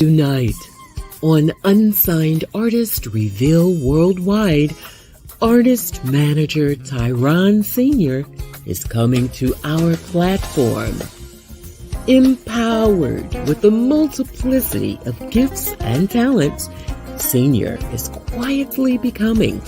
Tonight, on Unsigned Artist Reveal Worldwide, artist manager Tyron Sr. is coming to our platform. Empowered with the multiplicity of gifts and talents, Senior is quietly becoming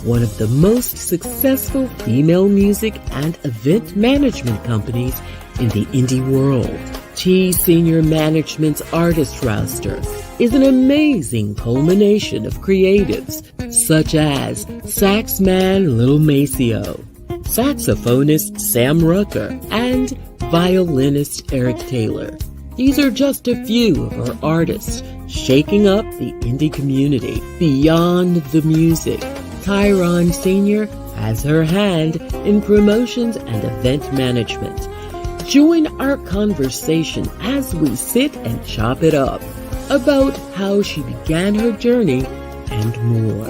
one of the most successful female music and event management companies in the indie world. T Senior Management's artist roster is an amazing culmination of creatives such as saxman Little Maceo, saxophonist Sam Rucker, and violinist Eric Taylor. These are just a few of our artists shaking up the indie community. Beyond the music, Tyron Sr. has her hand in promotions and event management. Join our conversation as we sit and chop it up about how she began her journey and more.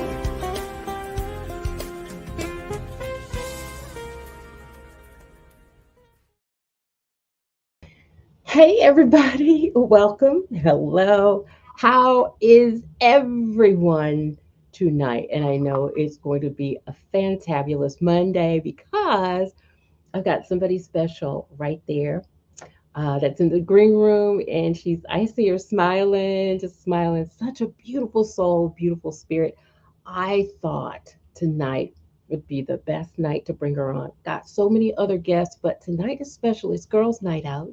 Hey everybody, welcome. Hello. How is everyone tonight? And I know it's going to be a fantabulous Monday because I've got somebody special right there that's in the green room, and I see her smiling, just smiling. Such a beautiful soul, beautiful spirit. I thought tonight would be the best night to bring her on. Got so many other guests, but tonight is special. It's girls' night out.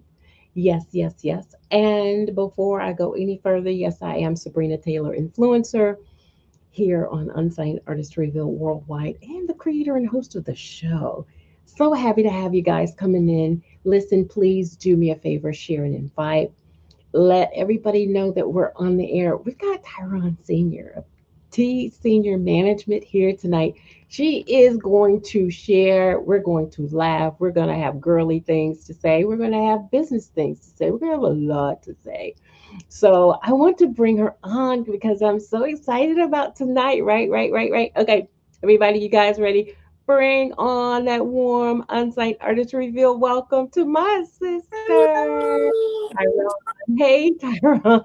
Yes, yes, yes. And before I go any further, yes, I am Sabrina Taylor, influencer here on Unsigned Artist Reveal Worldwide and the creator and host of the show. So happy to have you guys coming in. Listen, please do me a favor, share and invite. Let everybody know that we're on the air. We've got Tyron Sr. of T Senior Management here tonight. She is going to share. We're going to laugh. We're going to have girly things to say. We're going to have business things to say. We're going to have a lot to say. So I want to bring her on because I'm so excited about tonight. Right. Okay, everybody, you guys ready? Bring on that warm, unsigned artist reveal. Welcome to my sister, Hello. Tyron. Hey, Tyron.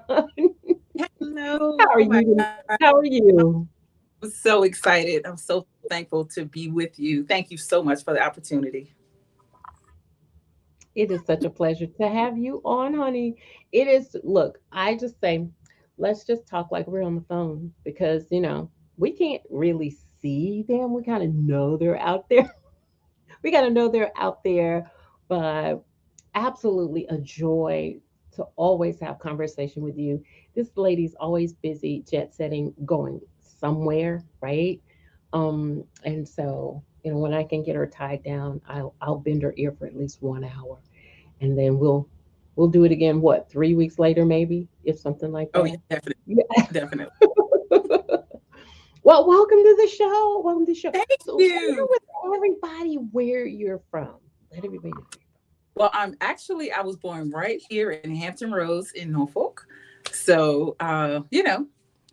Hello. How are Oh my you? God. How are you? I'm so excited. I'm so thankful to be with you. Thank you so much for the opportunity. It is such a pleasure to have you on, honey. It is, look, I just say, let's just talk like we're on the phone because, we can't really see them. We kind of know they're out there. We got to know they're out there, but absolutely a joy to always have conversation with you. This lady's always busy jet setting, going somewhere, right? And so, when I can get her tied down, I'll bend her ear for at least 1 hour, and then we'll do it again. What, 3 weeks later, maybe, if something like Oh yeah, that. definitely. Yeah. Definitely. Well, welcome to the show. Welcome to the show. Thank So share you. with everybody where you're from. Let everybody know. Well, I was born right here in Hampton Roads in Norfolk. So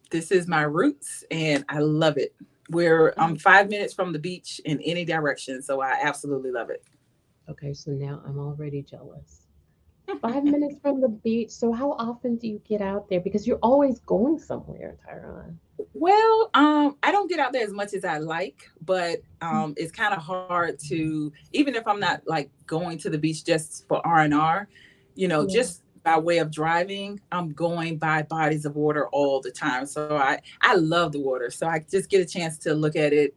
this is my roots and I love it. I'm Oh, 5 minutes from the beach in any direction. So I absolutely love it. okay, so now I'm already jealous. 5 minutes from the beach. So how often do you get out there? Because you're always going somewhere, Tyron. Well, I don't get out there as much as I like, but it's kind of hard to, even if I'm not like going to the beach just for R&R, Yeah. just by way of driving, I'm going by bodies of water all the time. So I love the water. So I just get a chance to look at it,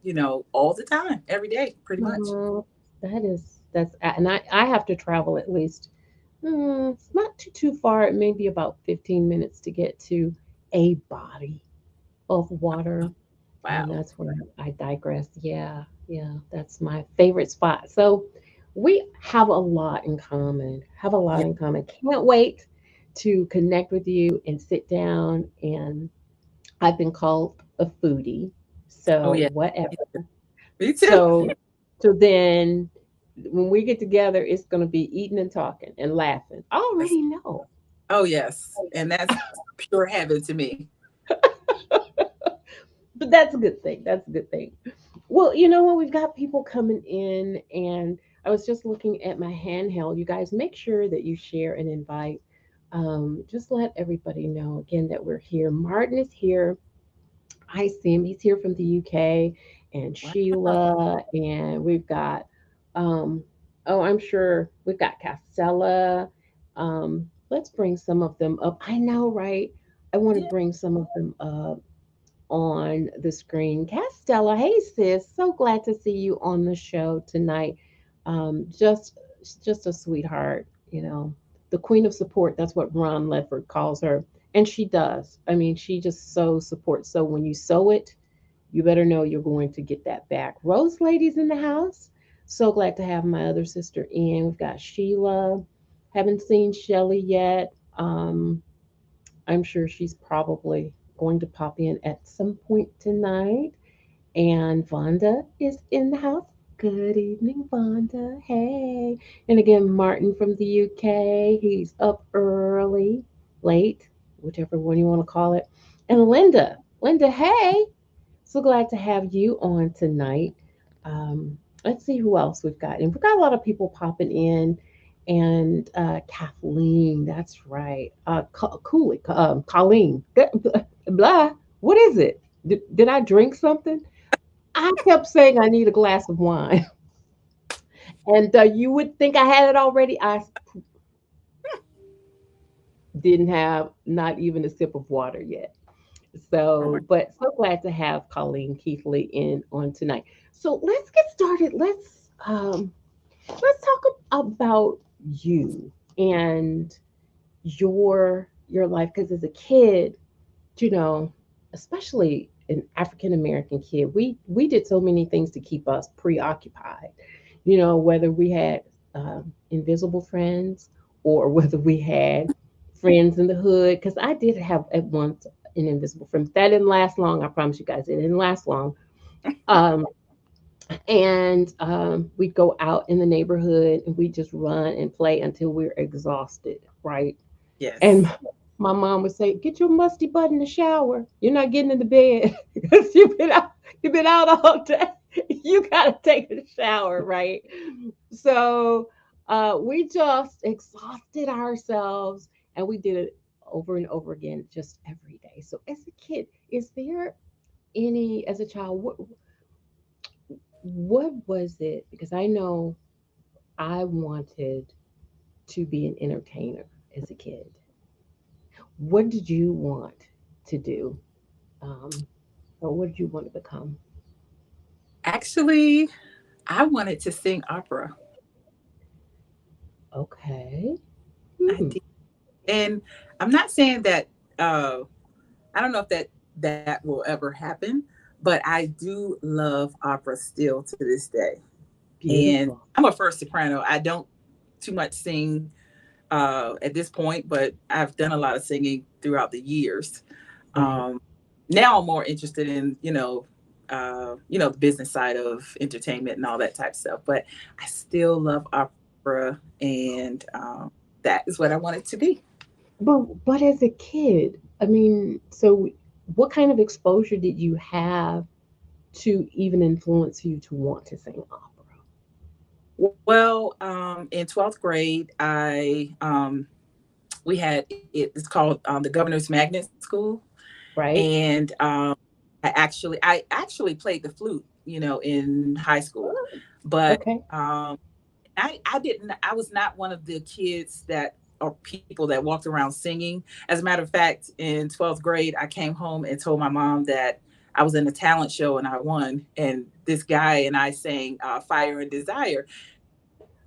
all the time, every day, pretty much. Oh, and I have to travel at least. It's not too far. It may be about 15 minutes to get to a body of water. And Wow. that's where I digress. Yeah, yeah, that's my favorite spot. So we have a lot in common. Have a lot Yeah. in common. Can't wait to connect with you and sit down. And I've been called a foodie, Oh so yeah. whatever. Me too. So then when we get together, it's going to be eating and talking and laughing. I Yes. already know. Oh yes. And that's pure heaven to me. But that's a good thing. That's a good thing. Well, you know what? We've got people coming in, and I was just looking at my handheld. You guys make sure that you share and invite. Just let everybody know again that we're here. Martin is here. I see him. He's here from the UK, and Wow. Sheila, and we've got, um, oh, I'm sure we've got Castella. Let's bring some of them up. I know, right? I want to Yeah. bring some of them up on the screen. Castella, hey sis, so glad to see you on the show tonight. Just a sweetheart, you know, the queen of support. That's what Ron Ledford calls her, and she does. I mean, she just so supports. So when you sow it, you better know you're going to get that back. Rose Lady's in the house. So glad to have my other sister in. We've got Sheila. Haven't seen Shelly yet. I'm sure she's probably going to pop in at some point tonight. And Vonda is in the house. Good evening, Vonda. Hey. And again, Martin from the UK. He's up early, late, whichever one you want to call it. And Linda. Linda, hey. So glad to have you on tonight. Let's see who else we've got. And we've got a lot of people popping in. And Kathleen, that's right. Cooley, Colleen, blah. What is it? Did I drink something? I kept saying I need a glass of wine, and you would think I had it already. I didn't have not even a sip of water yet. Oh my. So, but so glad to have Colleen Keithley in on tonight. So let's get started. Let's talk about you and your life because as a kid, you know, especially an African American kid, we did so many things to keep us preoccupied. You know, whether we had invisible friends or whether we had friends in the hood. Because I did have at once an invisible friend. That didn't last long. I promise you guys, it didn't last long. Um, and we'd go out in the neighborhood and we'd just run and play until we were exhausted, right? And Yes. my mom would say, "Get your musty butt in the shower. You're not getting into bed because you've been out all day. You gotta take a shower, right?" So we just exhausted ourselves, and we did it over and over again, just every day. So as a kid, is there any as a child? What was it? Because I know I wanted to be an entertainer as a kid. What did you want to do? Um, or what did you want to become? Actually, I wanted to sing opera. Okay. I Hmm. did. And I'm not saying that I don't know if that will ever happen, but I do love opera still to this day. And Beautiful. I'm a first soprano. I don't too much sing at this point, but I've done a lot of singing throughout the years. Right. Um, Now I'm more interested in the business side of entertainment and all that type of stuff. But I still love opera, and that is what I want it to be. But as a kid, I mean, so what kind of exposure did you have to even influence you to want to sing opera? Well, in 12th grade, I we had it's called the Governor's Magnet School, Right? and I actually played the flute, in high school, but Okay. I was not one of the kids that or people that walked around singing. As a matter of fact, in 12th grade, I came home and told my mom that I was in a talent show and I won. And this guy and I sang "Fire and Desire."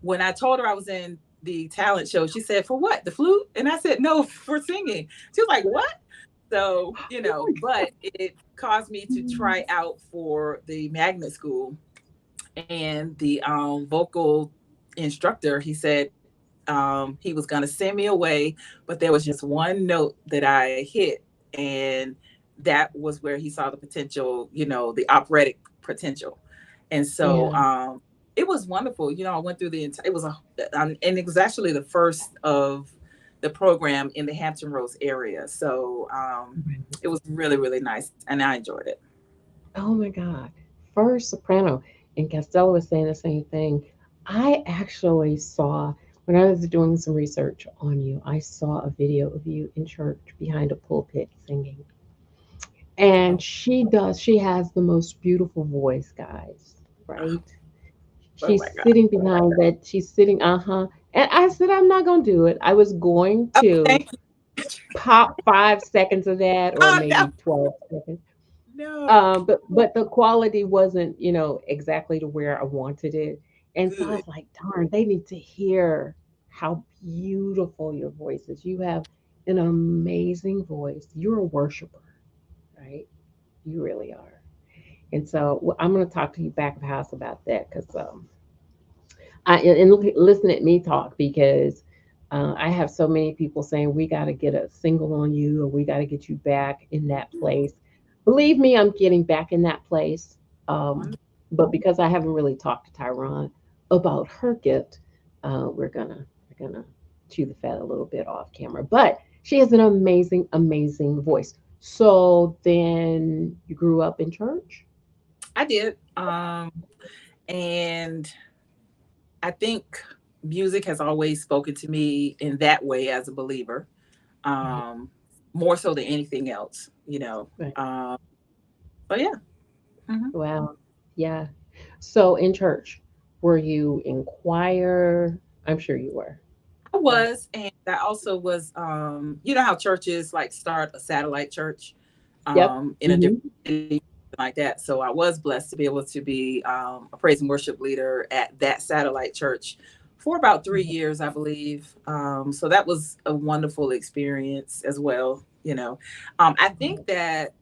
When I told her I was in the talent show, she said, "For what? The flute?" And I said, "No, for singing." She was like, "What?" So, but it caused me to try out for the magnet school. And the vocal instructor, he said he was going to send me away, but there was just one note that I hit. And that was where he saw the potential, the operatic potential. And so Yeah. it was wonderful. I went through it was and it was actually the first of the program in the Hampton Roads area. So it was really, really nice and I enjoyed it. Oh my God. First soprano. And Costello was saying the same thing. I actually saw when I was doing some research on you, I saw a video of you in church behind a pulpit singing. And Oh, she has the most beautiful voice, guys, right? oh She's my God. sitting behind that, she's sitting, uh-huh. And I said, I'm not gonna do it. I was going Oh, to thank you. pop 5 seconds of that or Oh no, maybe 12 seconds. no. But the quality wasn't, exactly to where I wanted it. And so I Good. was like, darn, they need to hear how beautiful your voice is. You have an amazing voice. You're a worshiper, right? You really are. And so I'm going to talk to you back of house about that because listen at me talk because I have so many people saying we got to get a single on you or we got to get you back in that place. Believe me, I'm getting back in that place. Um, Wonderful. but because I haven't really talked to Tyron about her gift, we're gonna chew the fat a little bit off camera. But she has an amazing, amazing voice. So then you grew up in church? I did. And I think music has always spoken to me in that way as a believer, Right, um, more so than anything else, you know. right. But yeah. Hmm. Wow. Yeah. So in church, were you in choir? I'm sure you were, I right? was, and I also was, you know how churches like start a satellite church Yep. in a different Hmm. city like that. So I was blessed to be able to be a praise and worship leader at that satellite church for about 3 years, I believe. So that was a wonderful experience as well. You know, I think that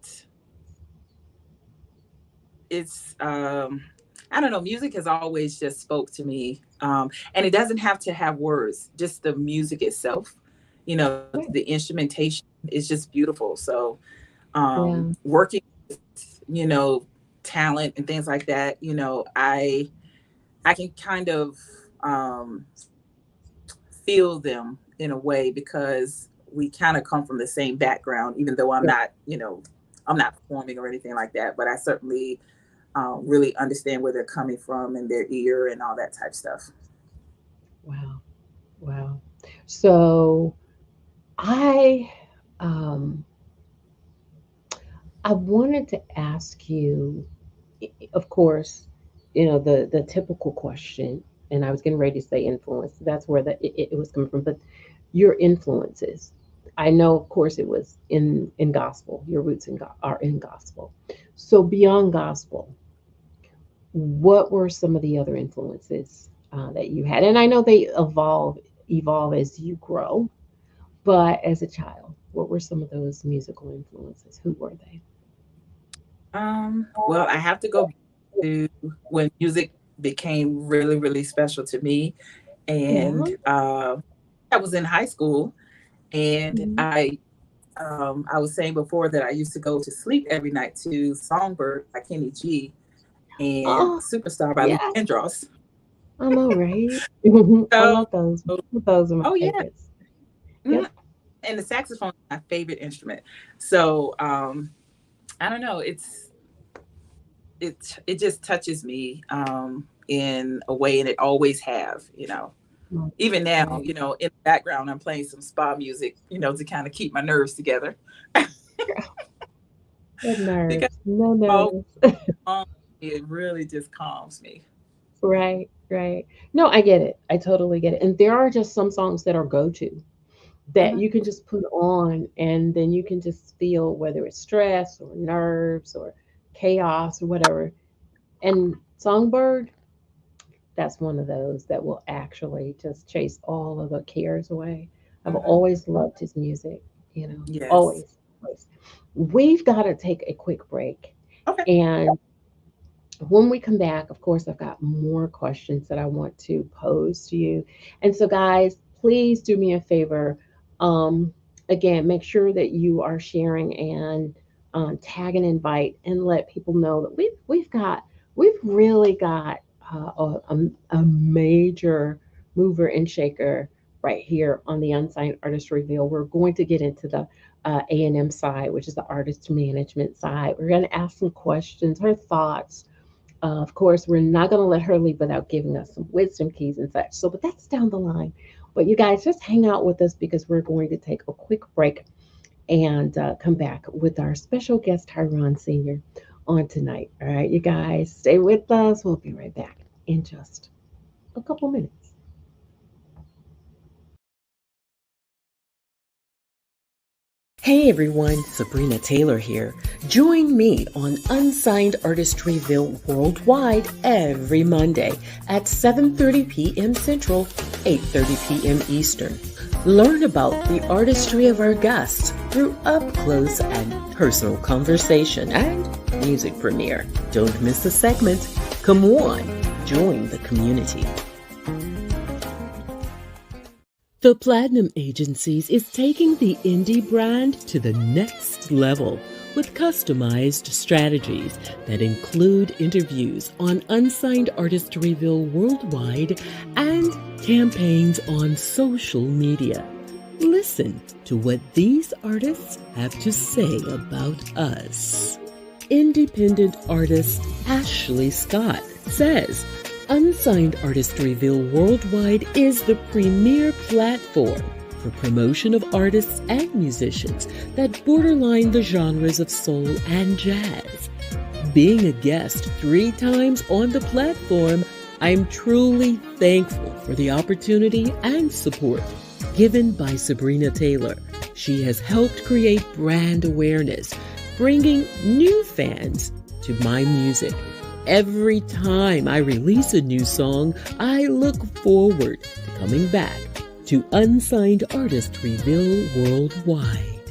it's I don't know, music has always just spoke to me, and it doesn't have to have words, just the music itself, you know, the Right. instrumentation is just beautiful. So Yeah. working with, you know, talent and things like that, you know, I can kind of um feel them in a way because we kind of come from the same background, even though I'm Yeah. not, you know, I'm not performing or anything like that, but I certainly really understand where they're coming from and their ear and all that type stuff. Wow. Wow. So I um I wanted to ask you, of course, the typical question, and I was getting ready to say influence. That's where it was coming from. But your influences, I know, of course, it was in gospel. Your roots are in gospel. So beyond gospel, what were some of the other influences that you had? And I know they evolve as you grow. But as a child, what were some of those musical influences? Who were they? Well, I have to go back to when music became really, really special to me. And Yeah. I was in high school, and Mhm. I was saying before that I used to go to sleep every night to Songbird by Kenny G and Oh, Superstar by Luther yeah. Vandross. I know, right? I So, love those. Those are my oh yeah. favorites. Mhm. Yep. And the saxophone is my favorite instrument. So I don't know. It just touches me in a way, and it always have. You know, Mm, even now, right. you know, in the background, I'm playing some spa music. You know, to kind of keep my nerves together Good because nerves. No all nerves. it really just calms me. Right, right. No, I get it. I totally get it. And there are just some songs that are go to that Hmm. you can just put on and then you can just feel whether it's stress or nerves or chaos or whatever. And Songbird, that's one of those that will actually just chase all of the cares away. I've Hmm. always loved his music, Yes. always, always. We've got to take a quick break. Okay. And when we come back, of course, I've got more questions that I want to pose to you. And so, guys, please do me a favor. Um, Again, make sure that you are sharing and tag and invite and let people know that we've really got a major mover and shaker right here on the Unsigned Artist Reveal. We're going to get into the A&M side, which is the artist management side. We're going to ask some questions, her thoughts, Of course, we're not going to let her leave without giving us some wisdom keys and such. So, but that's down the line. But you guys just hang out with us because we're going to take a quick break and come back with our special guest, Tyron Sr., on tonight. All right, you guys, stay with us. We'll be right back in just a couple minutes. Hey everyone, Sabrina Taylor here. Join me on Unsigned Artistryville Worldwide every Monday at 7:30 p.m. Central, 8:30 p.m. Eastern. Learn about the artistry of our guests through up close and personal conversation and music premiere. Don't miss a segment. Come on, join the community. The Platinum Agencies is taking the indie brand to the next level with customized strategies that include interviews on Unsigned Artistryville Worldwide and campaigns on social media. Listen to what these artists have to say about us. Independent artist Ashley Scott says, Unsigned Artistryville Worldwide is the premier platform for promotion of artists and musicians that borderline the genres of soul and jazz. Being a guest 3 times on the platform, I'm truly thankful for the opportunity and support given by Sabrina Taylor. She has helped create brand awareness, bringing new fans to my music. Every time I release a new song, I look forward to coming back to Unsigned Artistryville Worldwide.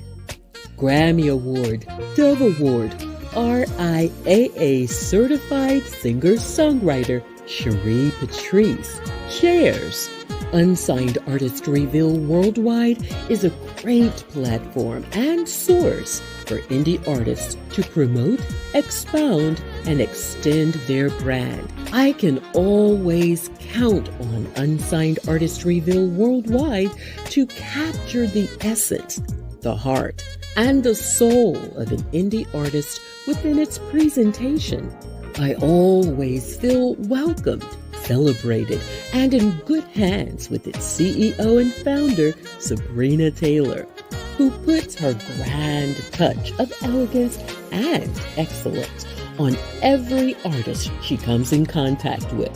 Grammy Award, Dove Award, RIAA Certified Singer-Songwriter Cherie Patrice shares. Unsigned Artistryville Worldwide is a great platform and source for indie artists to promote, expound, and extend their brand. I can always count on Unsigned Artistryville Worldwide to capture the essence, the heart, and the soul of an indie artist within its presentation. I always feel welcomed, celebrated, and in good hands with its CEO and founder, Sabrina Taylor, who puts her grand touch of elegance and excellence on every artist she comes in contact with.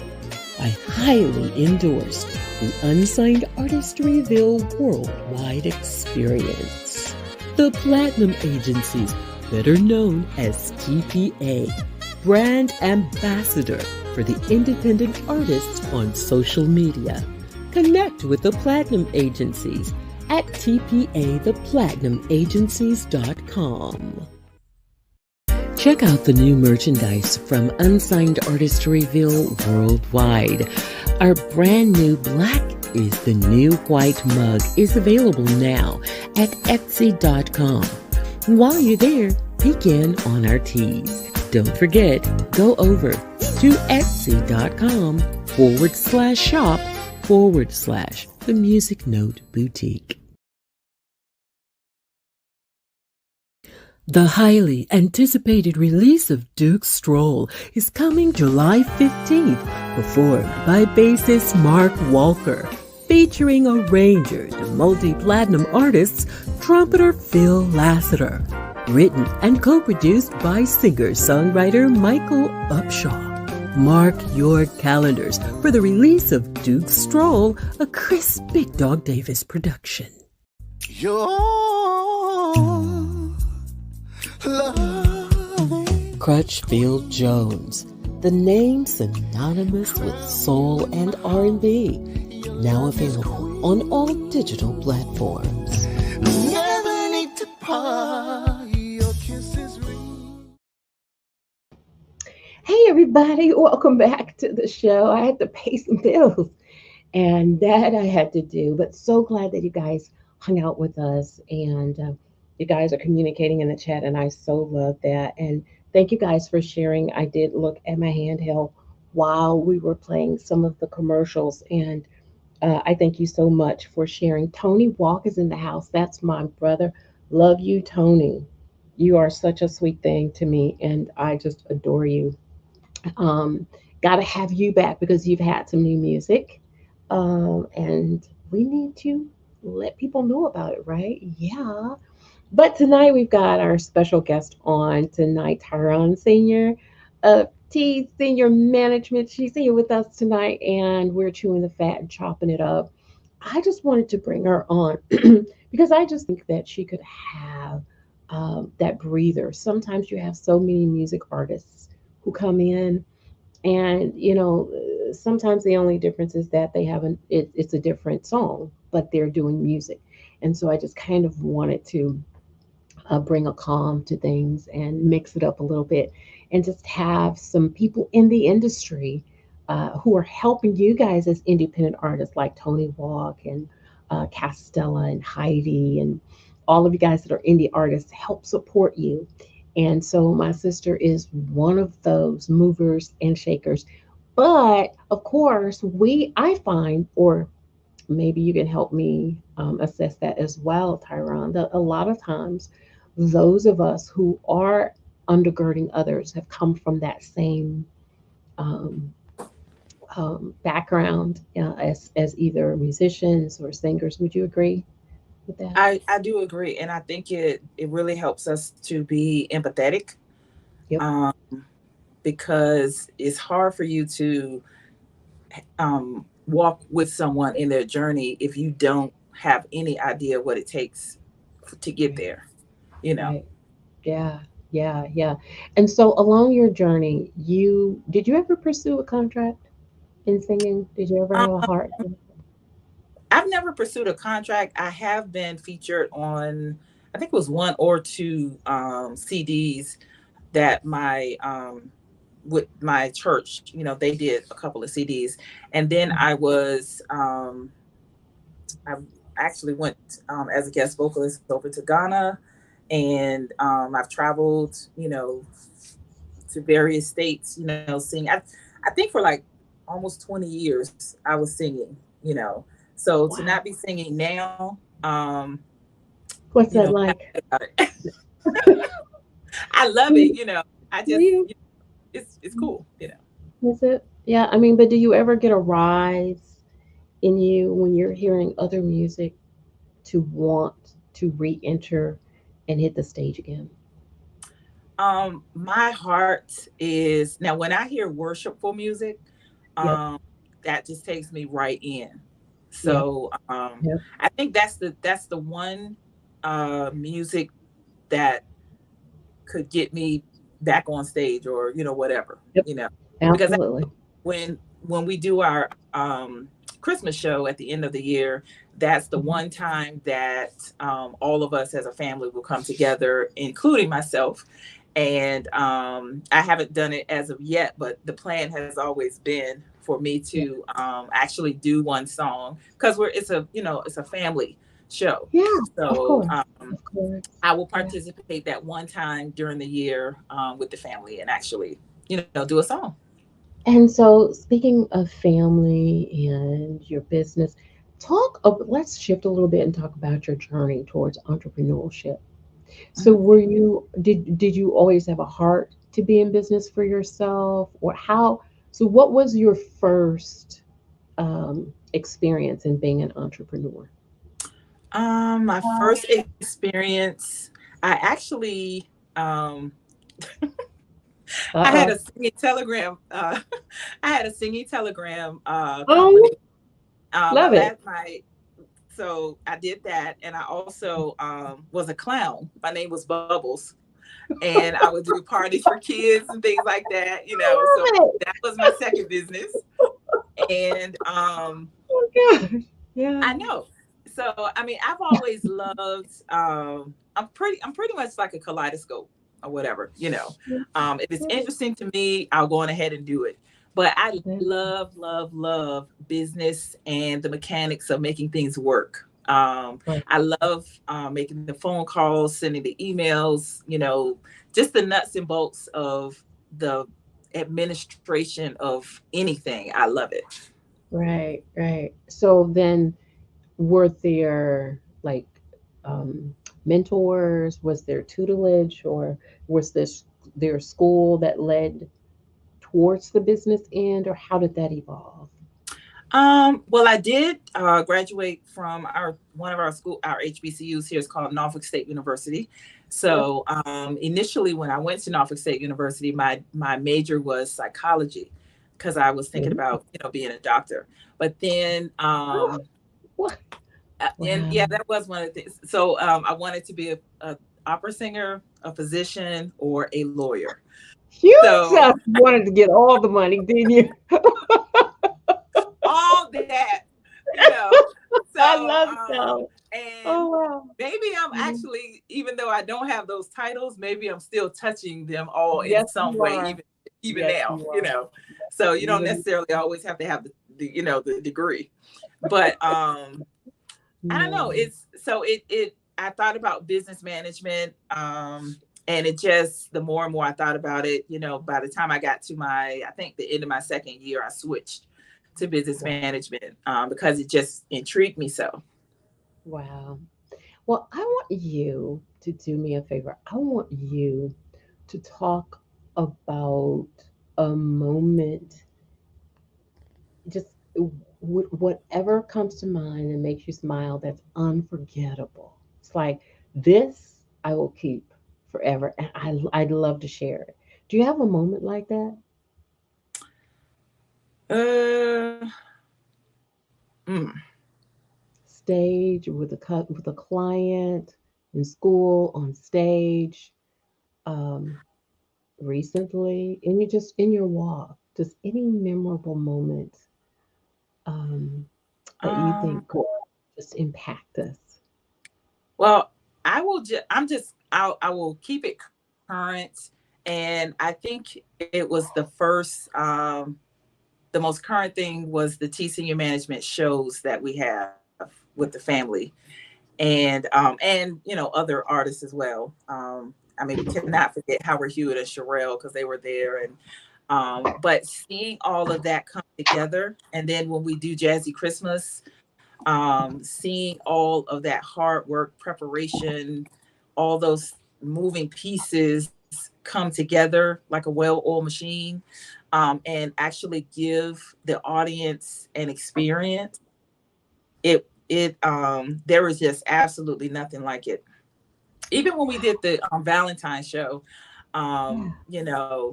I highly endorse the Unsigned Artistryville Worldwide experience. The Platinum Agencies, better known as TPA, brand ambassador for the independent artists on social media. Connect with the Platinum Agencies at tpatheplatinum.agencies.com. Check out the new merchandise from Unsigned Artistryville Worldwide. Our brand new Black is the New White mug is available now at Etsy.com. While you're there, peek in on our tees. Don't forget, go over to Etsy.com/shop/The Music Note Boutique. The highly anticipated release of Duke's Stroll is coming July 15th, performed by bassist Mark Walker, featuring arranger to multi-platinum artists trumpeter Phil Lassiter. Written and co-produced by singer-songwriter Michael Upshaw. Mark your calendars for the release of Duke's Stroll, a Chris Big Dog Davis production. Crutchfield Jones, the name synonymous with soul and R&B, now available on all digital platforms. Never need to part. Hey, everybody, welcome back to the show. I had to pay some bills, and that I had to do, but so glad that you guys hung out with us and you guys are communicating in the chat, and I so love that. And thank you guys for sharing. I did look at my handheld while we were playing some of the commercials, and I thank you so much for sharing. Tony Walk is in the house. That's my brother. Love you, Tony. You are such a sweet thing to me, and I just adore you. Um, Got to have you back because you've had some new music, and we need to let people know about it, right? Yeah. But tonight we've got our special guest on tonight, Tyron Senior, T Senior Management. She's here with us tonight, and we're chewing the fat and chopping it up. I just wanted to bring her on because I just think that she could have that breather. Sometimes you have so many music artists who come in, and sometimes the only difference is that they haven't. It's a different song, but they're doing music, and so I just kind of wanted to bring a calm to things and mix it up a little bit and just have some people in the industry who are helping you guys as independent artists like Tony Walk and Castella and Heidi and all of you guys that are indie artists help support you. And so my sister is one of those movers and shakers. But of course, I find, or maybe you can help me assess that as well, Tyron, that a lot of times those of us who are undergirding others have come from that same um, background as either musicians or singers. Would you agree with that? I do agree, and I think it really helps us to be empathetic, Yep. um, because it's hard for you to walk with someone in their journey if you don't have any idea what it takes to get Right. there. You know, Right. Yeah. Yeah. Yeah. And so along your journey, you did you ever pursue a contract in singing? Did you ever um, have a heart? I've never pursued a contract. I have been featured on, I think it was one or two CDs that my with my church, they did a couple of CDs, and then I actually went as a guest vocalist over to Ghana, and I've traveled, to various states, singing. I think for like almost 20 years I was singing. So to Wow. not be singing now, What's that not like? about it. I love it. I Do just, you? it's cool. Is it? Yeah, I mean, but do you ever get a rise in you when you're hearing other music to want to re-enter and hit the stage again? My heart is now when I hear worshipful music, Yep, um, that just takes me right in. yep, So yep, I think that's the one music that could get me back on stage or whatever, yep, because absolutely. when we do our Christmas show at the end of the year, that's the Mhm. one time that all of us as a family will come together, including myself. And I haven't done it as of yet, but the plan has always been for me Yeah, to actually do one song because it's a family show. yeah, of So course, of course. I will Yeah. participate that one time during the year with the family and actually do a song. And so, speaking of family and your business, let's shift a little bit and talk about your journey towards entrepreneurship. So Mhm. did you always have a heart to be in business for yourself, or how? So what was your first experience in being an entrepreneur? My first experience, I actually, um, I had Uh-oh. a singing telegram. I had a singing telegram company. Oh, love it. So I did that, and I also was a clown. My name was Bubbles, and I would do parties for kids and things like that. So I love it. that was my second business, and Oh gosh. Yeah. I know. So I mean, I've always loved. I'm pretty much like a kaleidoscope or whatever. If it's interesting to me, I'll go on ahead and do it. But I Yeah. love, love, love business and the mechanics of making things work. Right. I love making the phone calls, sending the emails. Just the nuts and bolts of the administration of anything. I love it. Right. Right. So then were there like um, mentors? Was there tutelage, or was this their school that led towards the business end, or how did that evolve? Well, I did graduate from our one of our school, our HBCUs here is called Norfolk State University. Yep. So initially, when I went to Norfolk State University, my major was psychology because I was thinking Mhm. about being a doctor. But then Oh, what? and Wow. yeah, that was one of the things. So I wanted to be a opera singer, a physician, or a lawyer. You So just wanted to get all the money, didn't you? all that, you know. I So, love that. and Oh wow. maybe I'm Mhm. actually, even though I don't have those titles, maybe I'm still touching them all in Yes, some you way, are. even Yes, now, you are. So you don't Even necessarily always have to have the degree, but I don't know. no. It's so it. I thought about business management, and it just the more and more I thought about it, by the time I got to I think the end of my second year, I switched to business Wow. management because it just intrigued me so. Wow. Well, I want you to do me a favor. I want you to talk about a moment, just whatever comes to mind and makes you smile that's unforgettable. It's like, this I will keep forever. And I'd love to share it. Do you have a moment like that? Uh, mm, Stage with with a client, in school, on stage, um, recently, and you just in your walk, just any memorable moments, um, that you think um, will just impact us. well, I will just. I'm just. I will keep it current, and I think it was the first. The most current thing was the T Senior Management shows that we have with the family, and other artists as well. I mean, we cannot forget Howard Hewitt and Sherelle because they were there, and but seeing all of that come together, and then when we do Jazzy Christmas, seeing all of that hard work, preparation, all those moving pieces come together like a well-oiled machine, and actually give the audience an experience. There was just absolutely nothing like it. Even when we did the Valentine's show, Yeah.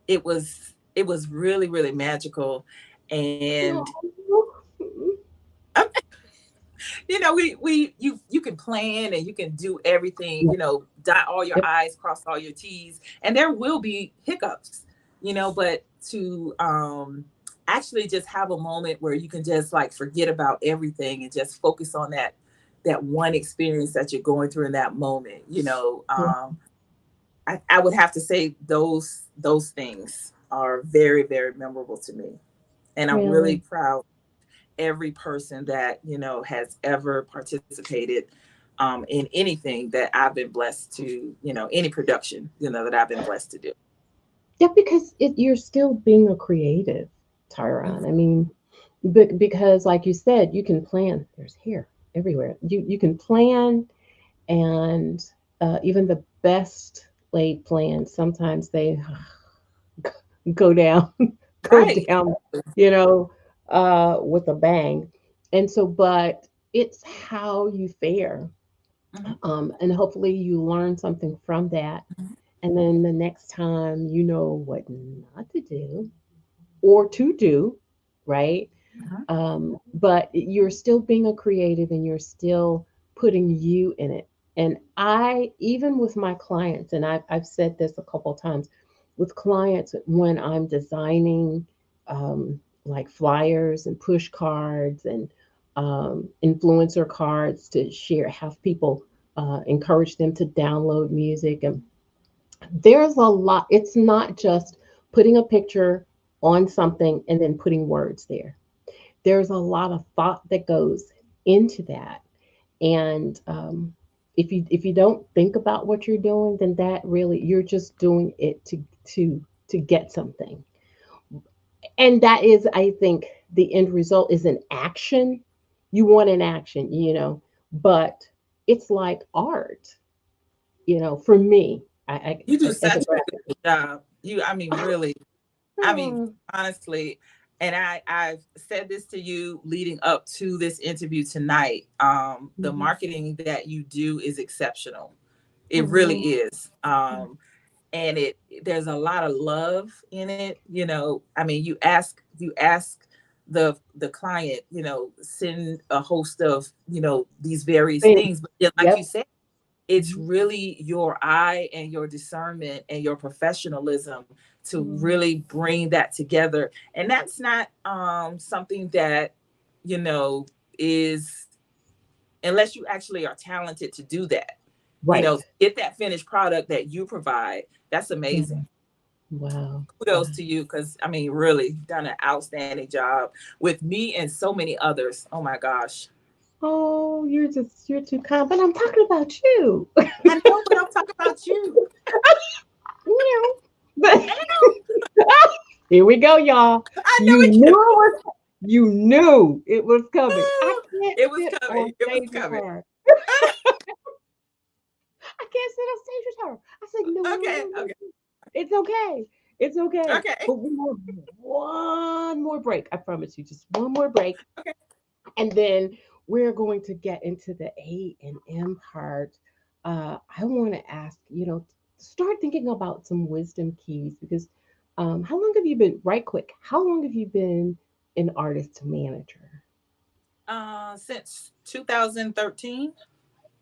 it was really really magical, and Oh. you can plan and you can do everything, Yeah. dot all your Yep. i's, cross all your t's, and there will be hiccups, but to actually just have a moment where you can just like forget about everything and just focus on that one experience that you're going through in that moment. Yeah. I would have to say those things are very very memorable to me, and I'm really Really. proud every person that has ever participated in anything that I've been blessed to, any production that I've been blessed to do. Yeah, because you're still being a creative, Tyron. I mean, because like you said, you can plan. There's hair everywhere. You can plan, and even the best laid plans, sometimes they go down, go Right. down, you know, with a bang. And so, but it's how you fare. Hmm. And hopefully you learn something from that. And then the next time you know what not to do or to do, right? Hmm. But you're still being a creative and you're still putting you in it. And even with my clients, and I've said this a couple of times, with clients when I'm designing, like flyers and push cards and, influencer cards to share, have people, encourage them to download music. And there's a lot, it's not just putting a picture on something and then putting words there. There's a lot of thought that goes into that. And, if you don't think about what you're doing, then that really, you're just doing it to get something. And that is, I think, the end result is an action. You want an action, but it's like art, for me. I You do as a such a graphic. good job. I mean, really. I mean, Oh. honestly, and I've said this to you leading up to this interview tonight. The Mhm. marketing that you do is exceptional. It really Oh. is. And there's a lot of love in it. I mean, you ask the client, send a host of, these various Thanks. things, but then, like you Yep. said, it's Mhm. really your eye and your discernment and your professionalism to Mhm. really bring that together. And that's not something that, you know, is, unless you actually are talented to do that, Right. get that finished product that you provide. That's Mhm. amazing. Wow. Wow. Kudos to you, because I mean, really done an outstanding job with me and so many others. Oh my gosh. Oh, you're too kind, but I'm talking about you. I know, but I'm talking about you. You know, but I know. here we go, y'all. I know You it knew can. it was, you knew it was coming. I can't It was sit on coming. It was stage with coming. her. I can't sit on stage with her. I said, no, no, Okay. no, no. Okay. It's okay. It's okay. Okay. But we have one more break. I promise you, just one more break. Okay. And then we're going to get into the A and M part. I want to ask, start thinking about some wisdom keys because how long have you been, right quick, how long have you been an artist manager? Since 2013.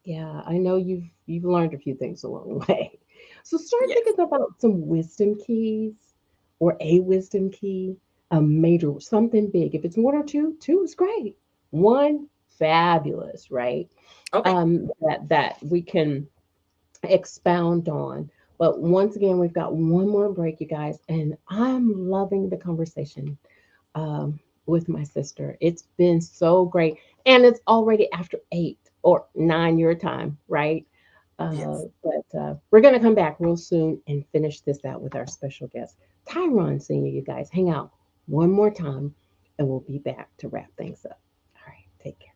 Yeah, I know you've learned a few things along the way. So start Yes. thinking about some wisdom keys or a wisdom key, a major something big. If it's one or two, two is great. One, fabulous, right? Okay. That we can expound on. But once again, we've got one more break, you guys, and I'm loving the conversation with my sister. It's been so great, and it's already after 8 or 9 your time, right? Yes. But we're gonna come back real soon and finish this out with our special guest, Tyron Senior. You guys, hang out one more time, and we'll be back to wrap things up. All right, take care.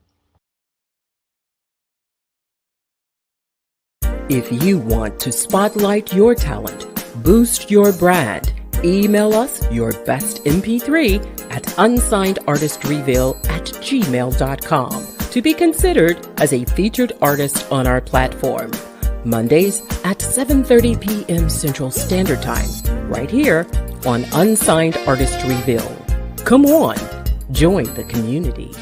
If you want to spotlight your talent, boost your brand, email us your best MP3 at unsignedartistreveal@gmail.com to be considered as a featured artist on our platform. Mondays at 7:30 p.m. Central Standard Time, right here on Unsigned Artist Reveal. Come on, join the community.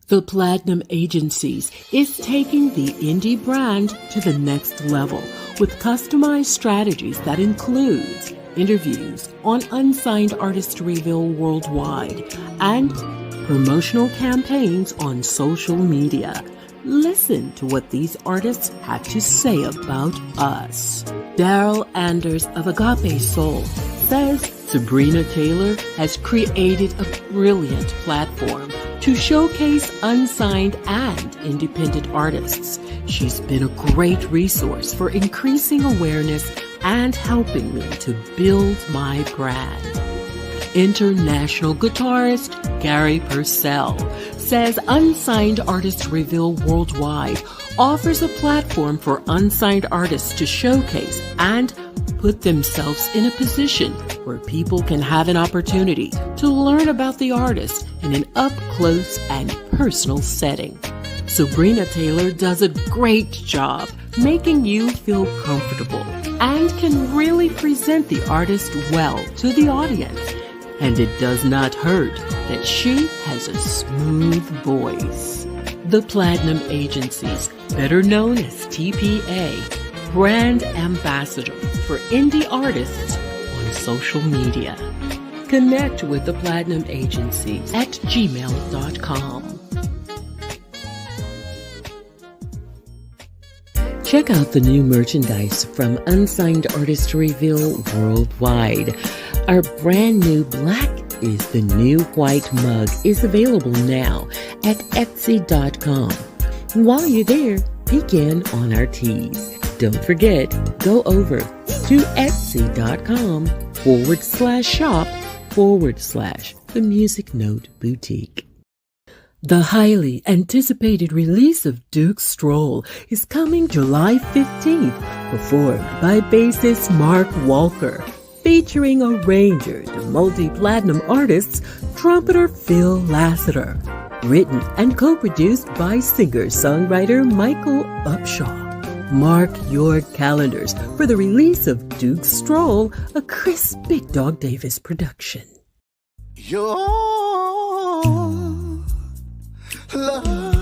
The Platinum Agencies is taking the indie brand to the next level with customized strategies that includes interviews on Unsigned Artist Reveal worldwide and promotional campaigns on social media. Listen to what these artists have to say about us. Daryl Anders of Agape Soul says Sabrina Taylor has created a brilliant platform to showcase unsigned and independent artists. She's been a great resource for increasing awareness and helping me to build my brand. International guitarist Gary Purcell says Unsigned Artist Reveal Worldwide offers a platform for unsigned artists to showcase and put themselves in a position where people can have an opportunity to learn about the artist in an up-close and personal setting. Sabrina Taylor does a great job making you feel comfortable and can really present the artist well to the audience. And it does not hurt that she has a smooth voice. The Platinum Agencies, better known as TPA, brand ambassador for indie artists on social media. Connect with the Platinum Agencies at gmail.com. Check out the new merchandise from Unsigned Artist Reveal Worldwide. Our brand new Black is the New White mug is available now at Etsy.com. While you're there, peek in on our tees. Don't forget, go over to Etsy.com/shop/The Music Note Boutique. The highly anticipated release of Duke's Stroll is coming July 15th, performed by bassist Mark Walker, featuring arranger to multi-platinum artists, trumpeter Phil Lassiter. Written and co-produced by singer-songwriter Michael Upshaw. Mark your calendars for the release of Duke Stroll, a Chris Big Dog Davis production. Your love.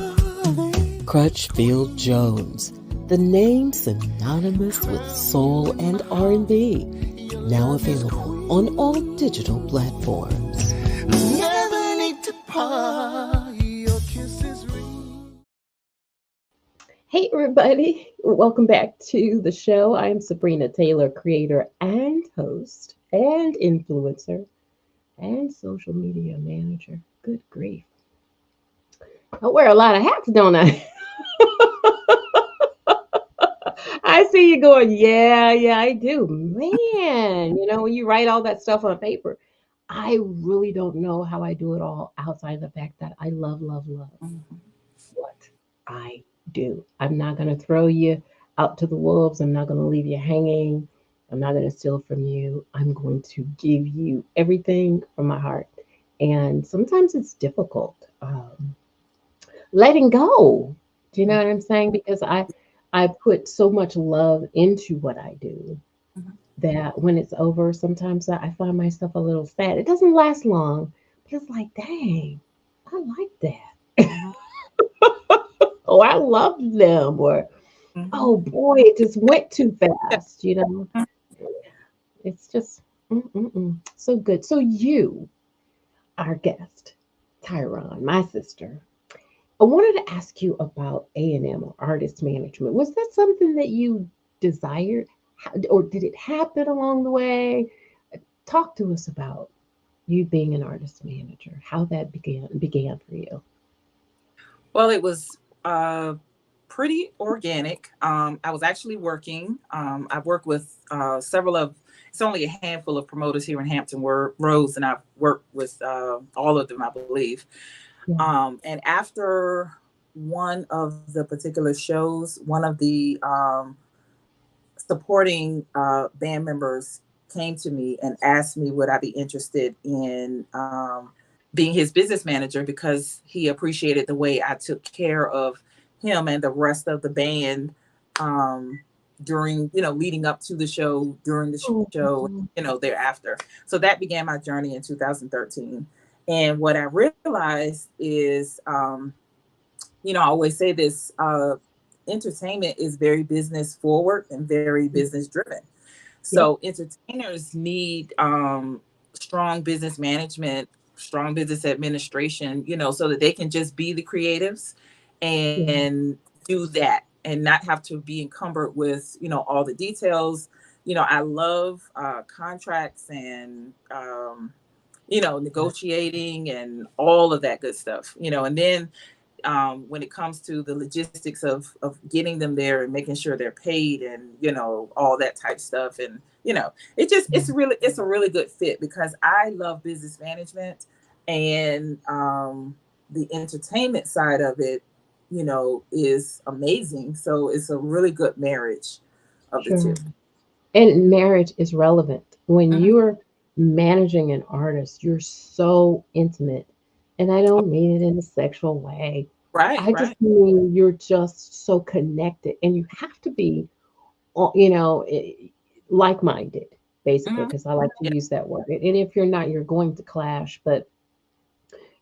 Crutchfield Jones, the name synonymous with soul and R&B, now available on all digital platforms. Never need to part, your kisses ring. Hey everybody, welcome back to the show. I am Sabrina Taylor, creator and host and influencer and social media manager. Good grief. I wear a lot of hats, don't I? I see you going, yeah, I do. Man, when you write all that stuff on paper, I really don't know how I do it all outside of the fact that I love what I do. I'm not going to throw you out to the wolves. I'm not going to leave you hanging. I'm not going to steal from you. I'm going to give you everything from my heart. And sometimes it's difficult letting go. Do you know what I'm saying? Because I put so much love into what I do that when it's over, sometimes I find myself a little sad. It doesn't last long, but it's like, dang, I like that. Oh, I love them. Or, oh boy, it just went too fast, It's just so good. So you, our guest, Tyron, my sister, I wanted to ask you about A&M or artist management. Was that something that you desired, or did it happen along the way? Talk to us about you being an artist manager, how that began for you. Well, it was pretty organic. I was actually working. I've worked with it's only a handful of promoters here in Hampton Roads, and I've worked with all of them, I believe. Yeah. And after one of the particular shows, one of the supporting band members came to me and asked me would I be interested in being his business manager, because he appreciated the way I took care of him and the rest of the band during, leading up to the show, during the show, thereafter. So that began my journey in 2013. And what I realized is, I always say this, entertainment is very business forward and very business driven. So entertainers need strong business management, strong business administration, so that they can just be the creatives and do that and not have to be encumbered with, all the details. I love contracts and, negotiating and all of that good stuff, and then when it comes to the logistics of getting them there and making sure they're paid and, all that type stuff. And, it's a really good fit because I love business management and the entertainment side of it, is amazing. So it's a really good marriage of the two. And marriage is relevant. When you're managing an artist, you're so intimate. And I don't mean it in a sexual way. I just mean you're just so connected, and you have to be, like-minded, basically, because I like to use that word. And if you're not, you're going to clash. But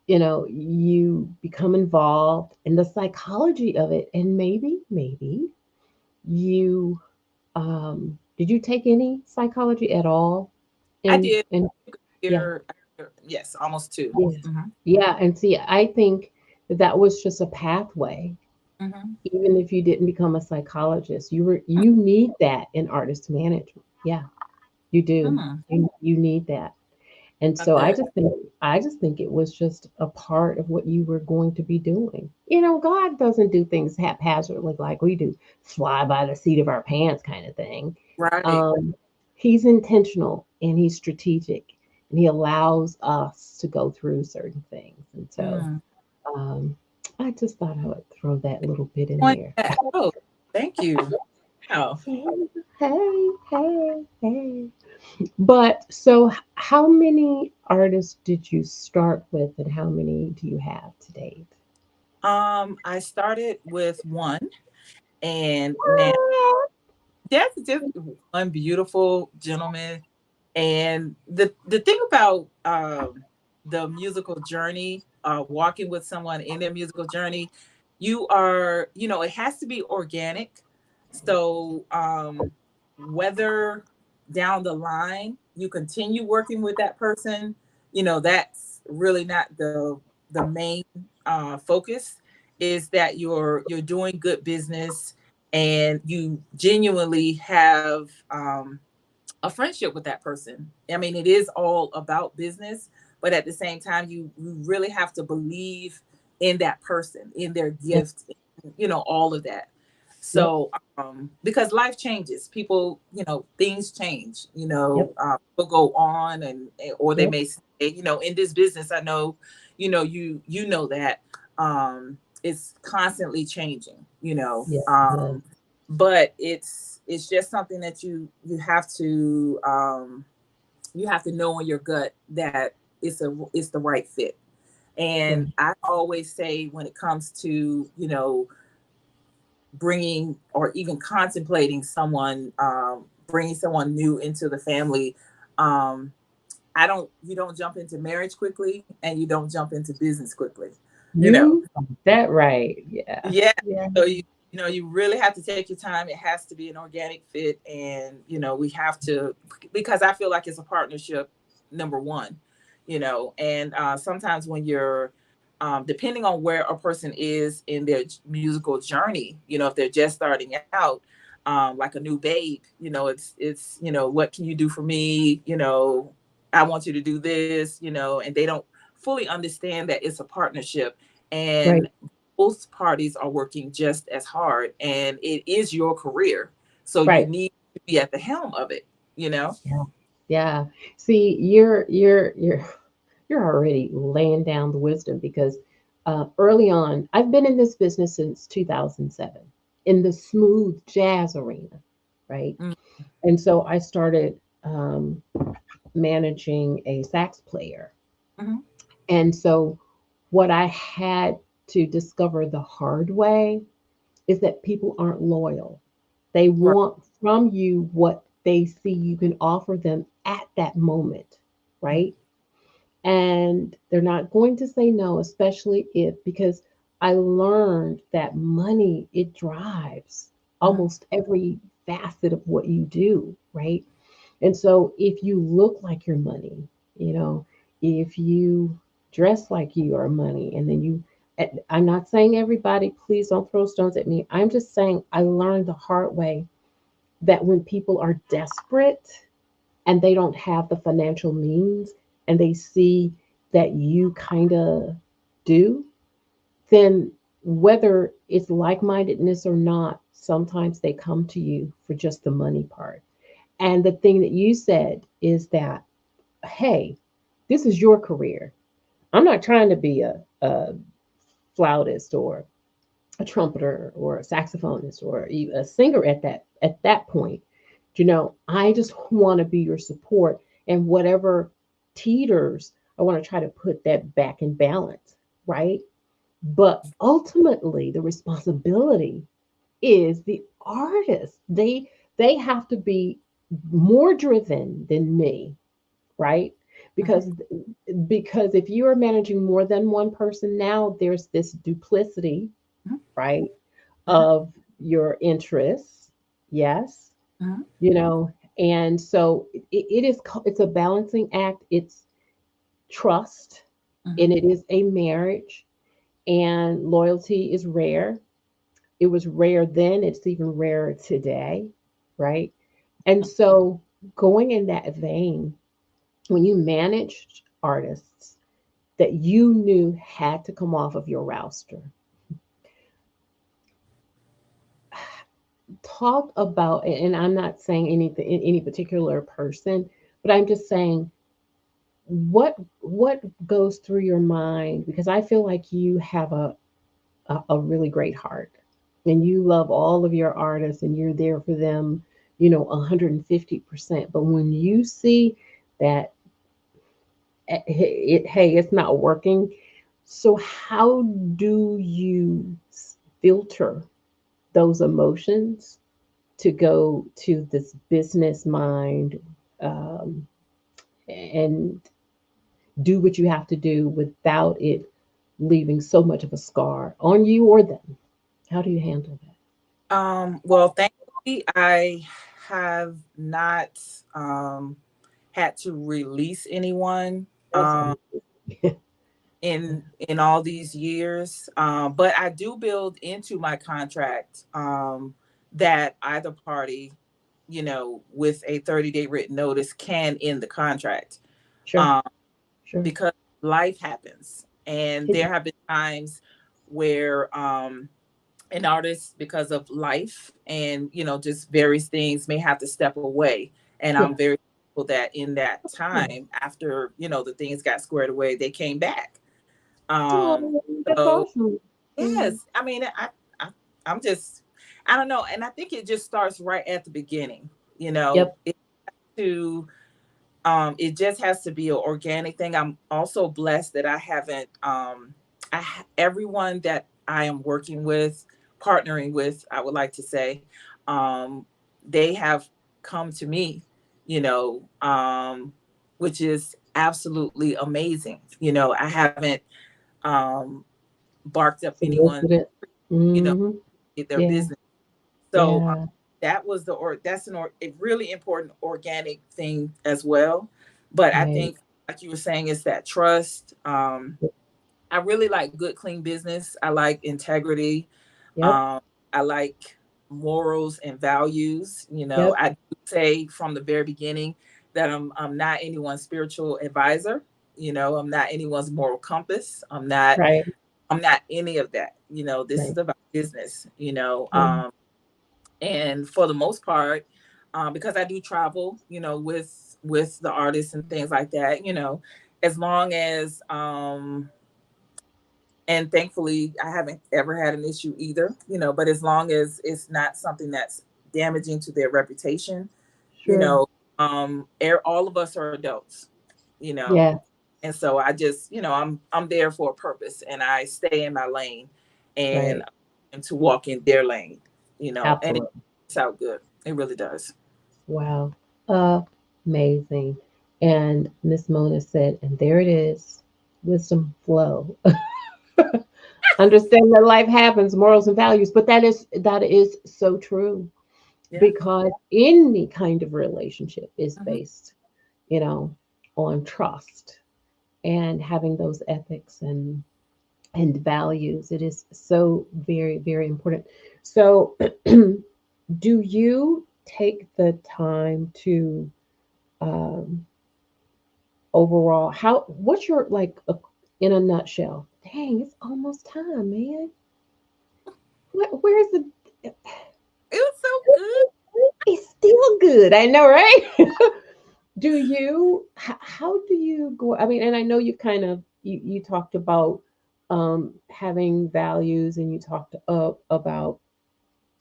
you become involved in the psychology of it, and maybe you did you take any psychology at all? I did. Yeah. Yes, almost two. Yeah, and see, I think that was just a pathway. Even if you didn't become a psychologist, you need that in artist management. Yeah, you do. You need that. And so I just think it was just a part of what you were going to be doing. God doesn't do things haphazardly like we do, fly by the seat of our pants kind of thing. He's intentional and he's strategic, and he allows us to go through certain things. And so I just thought I would throw that little bit in there. Oh, thank you. Oh. Hey. But so, how many artists did you start with, and how many do you have to date? I started with one, and now that's just one beautiful gentleman. And the thing about the musical journey, walking with someone in their musical journey, you are, it has to be organic. So whether down the line you continue working with that person, that's really not the main focus. Is that you're doing good business and you genuinely have a friendship with that person. I mean, it is all about business, but at the same time, you really have to believe in that person, in their Yep. gift, all of that. Yep. So, because life changes, people, things change. Yep. People go on, and or they Yep. may say, in this business, I know, you know that it's constantly changing. Yes. Yes. But it's just something that you have to know in your gut that it's the right fit. And Right. I always say, when it comes to bringing or even contemplating someone, bringing someone new into the family, um I don't you don't jump into marriage quickly, and you don't jump into business quickly, you know You got that right. Yeah. Yeah. Yeah. So you really have to take your time. It has to be an organic fit, and we have to, because I feel like it's a partnership. Number one, and sometimes when you're depending on where a person is in their musical journey, if they're just starting out, like a new babe, it's what can you do for me? I want you to do this, and they don't fully understand that it's a partnership, Right. and both parties are working just as hard, and it is your career, so you Right. need to be at the helm of it, you know Yeah. Yeah. See, you're already laying down the wisdom because early on, I've been in this business since 2007 in the smooth jazz arena, right? Mm, And so I started managing a sax player. mhm, And so what I had to discover the hard way is that people aren't loyal. They right. want from you what they see you can offer them at that moment, Mhm, right? And they're not going to say no, especially if, because I learned that money, it drives mhm, almost every facet of what you do, right? And so if you look like your money, you know, if you dress like you are money, and then I'm not saying everybody, please don't throw stones at me. I'm just saying I learned the hard way that when people are desperate and they don't have the financial means and they see that you kind of do, then whether it's like mindedness or not, sometimes they come to you for just the money part. And the thing that you said is that, hey, this is your career. I'm not trying to be a flautist or a trumpeter or a saxophonist or a singer at that point. I just want to be your support, and whatever teeters, I want to try to put that back in balance, right? But ultimately, the responsibility is the artist. They have to be more driven than me, right? mhm, Because if you are managing more than one person now, there's this duplicity, mhm, right, mhm, of your interests. Yes, mhm, you know, and so it's a balancing act. It's trust, mhm. and it is a marriage, and loyalty is rare. It was rare then, it's even rarer today, right? And so, going in that vein, when you managed artists that you knew had to come off of your roster, talk about, and I'm not saying anything, any particular person, but I'm just saying what goes through your mind, because I feel like you have a really great heart, and you love all of your artists and you're there for them 150%. But when you see that hey, it's not working, so how do you filter those emotions to go to this business mind, um, and do what you have to do without it leaving so much of a scar on you or them? How do you handle that? Well, thankfully, I have not um, had to release anyone That's in all these years. But I do build into my contract that either party, with a 30-day written notice can end the contract, sure, um, sure. because life happens, and It, there have been times where an artist, because of life and just various things, may have to step away. And I'm yeah. very thankful that in that Oh, time, after the things got squared away, they came back. um oh, that's so awesome. Mm. yes, I mean, I I'm just, I don't know, and I think it just starts right at the beginning. Yep. It to it just has to be an organic thing. I'm also blessed that I haven't everyone that I am working with, partnering with, I would like to say, um they have come to me, you know um which is absolutely amazing. I haven't um barked up anyone, Solicited. you know Mm-hmm. get their Yeah. business. So Yeah. that was that's a really important organic thing as well. But I Right. think, like you were saying, it's that trust. I really like good, clean business. I like integrity. Yep. Um, I like morals and values. Yep. I do say from the very beginning that I'm not anyone's spiritual advisor. I'm not anyone's moral compass. Right. I'm not any of that. This Right. is about business. Yeah. And for the most part, because I do travel, with the artists and things like that, as long as and thankfully I haven't ever had an issue either, but as long as it's not something that's damaging to their reputation, you Sure. know, all of us are adults, you know, Yeah. and so I just, I'm there for a purpose, and I stay in my lane, and Right. and to walk in their lane, and it Absolutely. works out good. It really does. Wow. Amazing. And Miss Mona said, and there it is, wisdom flow. Understand that life happens, morals and values, but that is so true, Yeah. because any kind of relationship is Hmm. based, you know, on trust and having those ethics and values. It is so very, very important. So, do you take the time to, um, overall, how, what's your, like, in a nutshell? Dang, it's almost time, man. Where's the? It was so good. It's still good. I know, right? Do you? How do you go? I mean, and I know you kind of, you talked about, having values, and you talked about,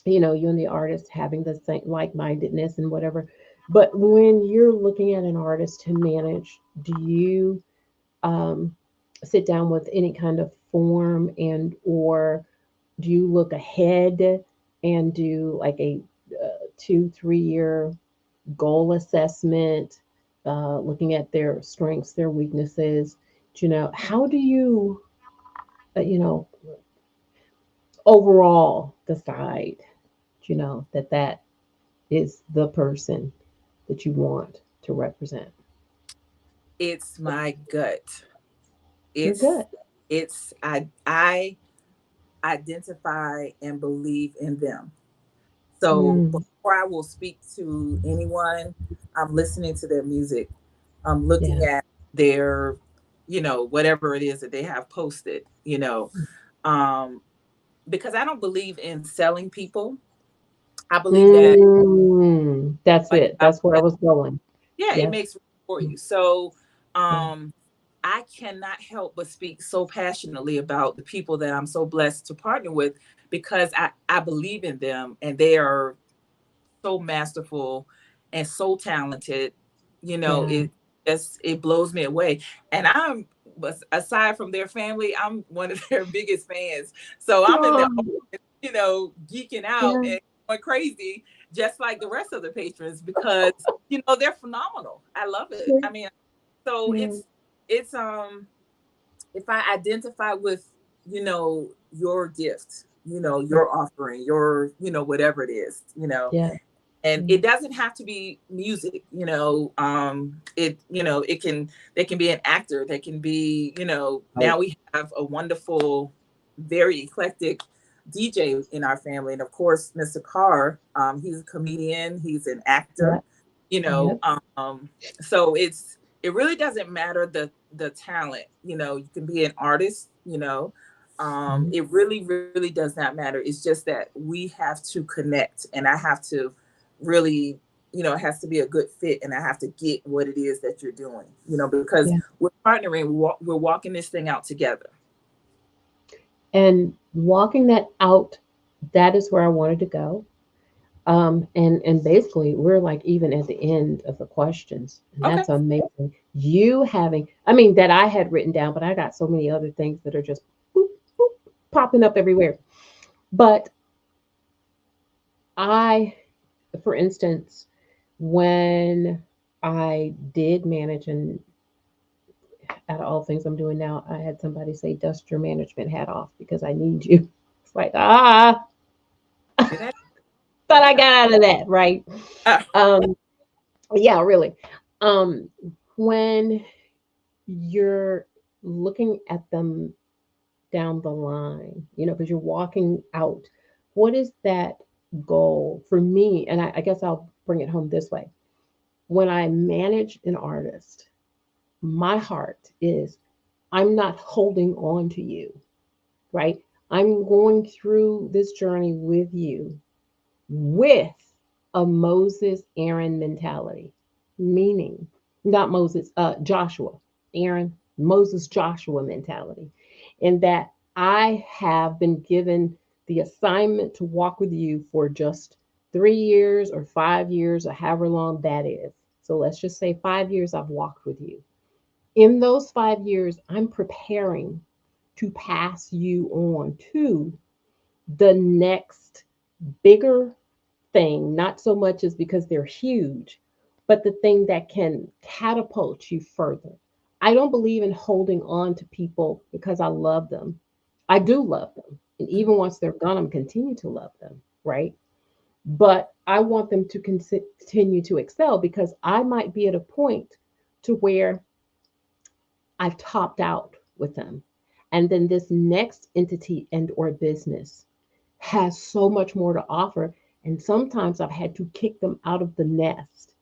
you and the artist having the same like-mindedness and whatever. But when you're looking at an artist to manage, do you, um, sit down with any kind of form, and or do you look ahead and do like a, 2 3 year goal assessment, looking at their strengths, their weaknesses? How do you, you know overall decide, that is the person that you want to represent It's my gut. your It's gut? I identify and believe in them. So Mm, before I will speak to anyone, I'm listening to their music. I'm looking yeah. at their, whatever it is that they have posted, um, because I don't believe in selling people. I believe that, That's like, it. That's where I was going. yeah, it Yes. makes room for you. So, Yeah. I cannot help but speak so passionately about the people that I'm so blessed to partner with, because I believe in them, and they are so masterful and so talented. You know, Yeah. it blows me away. And I'm, aside from their family, I'm one of their biggest fans. So I'm in the, Oh, geeking out yeah. and going crazy, just like the rest of the patrons, because they're phenomenal. I love it. Yeah. I mean, so Yeah. it's if I identify with your gift, Right. your offering, your whatever it is, Yeah. and Yeah. it doesn't have to be music, it can, they can be an actor, they can be, Right. now we have a wonderful, very eclectic DJ in our family. And of course, Mr. Carr, he's a comedian, he's an actor, Yeah. you know Yep. um so it really doesn't matter the talent. You can be an artist, Mhm. it really does not matter. It's just that we have to connect, and I have to really, it has to be a good fit, and I have to get what it is that you're doing, because Yeah. we're partnering, we're walking this thing out together. And walking that out, that is where I wanted to go. And basically we're like even at the end of the questions. And Okay. that's amazing. You having, I mean, that I had written down, but I got so many other things that are just boop, boop, popping up everywhere. But I, for instance, when I did manage, and out of all things I'm doing now, I had somebody say, dust your management hat off because I need you. It's like, It has, but I yeah. got out of that, right? Ah, Um, yeah, really. Um, when you're looking at them down the line, because you're walking out, what is that goal for me? And I guess I'll bring it home this way. When I manage an artist, my heart is I'm not holding on to you, right? I'm going through this journey with you with a Moses Aaron mentality, meaning not Moses, Joshua, Aaron, Moses Joshua mentality, in that I have been given the assignment to walk with you for just 3 years or 5 years or however long that is. So let's just say 5 years I've walked with you. In those 5 years, I'm preparing to pass you on to the next bigger thing, not so much as because they're huge, but the thing that can catapult you further. I don't believe in holding on to people because I love them. I do love them. And even once they're gone, I'm continue to love them, right? But I want them to continue to excel because I might be at a point to where I've topped out with them. And then this next entity and or business has so much more to offer. And sometimes I've had to kick them out of the nest